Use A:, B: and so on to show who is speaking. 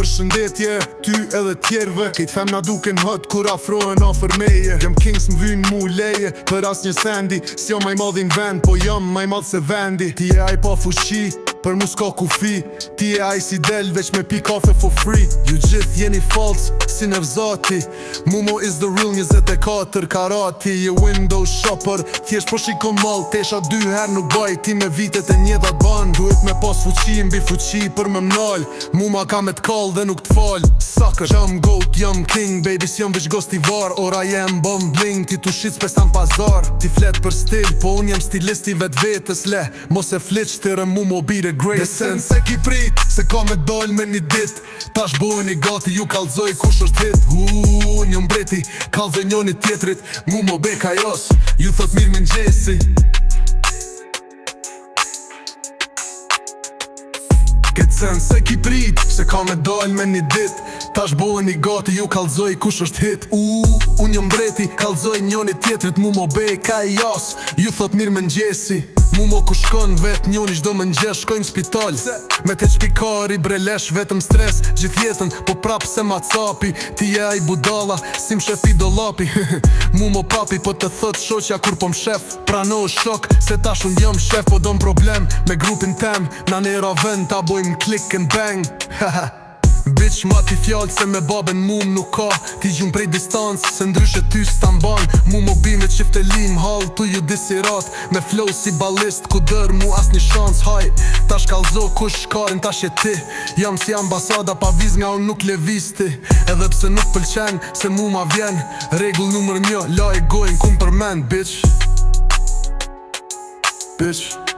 A: Përshëndetje, ty edhe tjerve Kejt femna duken hot kur afrohen afer meje Jam kings m'vyn mu leje Për as një sendi S'jo maj madhin vend Po jam maj madh se vendi Ti e aj pa fushi Për mu s'ka kufi Ti e aj si del veç me pi kafe for free Ju gjith jeni false si nevzati Mumo is the real 24 karati Je window shopper Thjesht po shikon mall Tesha 2 her nuk baj Ti me vitet e njetat ban Duhet me pas fuqi mbi fuqi për me mnal Muma ka me t'kall dhe nuk t'fall Sucker Jam goat, jam king Baby s'jam veç gostivar Ora jem bom bling Ti tu shit s'pes tam pazar Ti flet për stil Po unë jem stilisti vet vetës le Mos e flit shtire mu mo bire great Desen se ki prit Se ka me dal me një dit Tash bojnë i gati ju kalzoj kush është hit Unë jëm breti Kalzoj njoni tjetrit Mu mo beka jos Ju thot mirë me n'gjesi Këtë sen se ki prit Se ka me dal me një dit Tash bojnë i gati ju kalzoj kush është hit Unë jëm breti Kalzoj njoni tjetrit Mu mo beka jos Ju thot mirë me n'gjesi Mu mo ku shkon vet njoni qdo më ngjesh Shkojnë spital Me te qpikari brelesh vetëm stres Gjithë jetën po prap se ma capi Ti e aj budala si m'shefi do lapi Mu mo papi po të thët shoqja kur po m'shef Prano shok se tash unë jam shef Po do m'problem me grupin tem Na ne raven ta bojmë klik and bang Bitch ma ti fjallë se me baben mu nuk ka Ti gjun prej distancë se ndryshe ty s'tan ban Mu mo bi me qifte lim hall tu ju disirat Me flow si balist ku dër mu as një shans haj Tash kalzo kush shkarin tash e ti Jam si ambasada pa viz nga unë nuk levisti Edhe pse nuk pëlqen se mu ma vjen Regull numër 1 la e gojnë kum për men bitch Bitch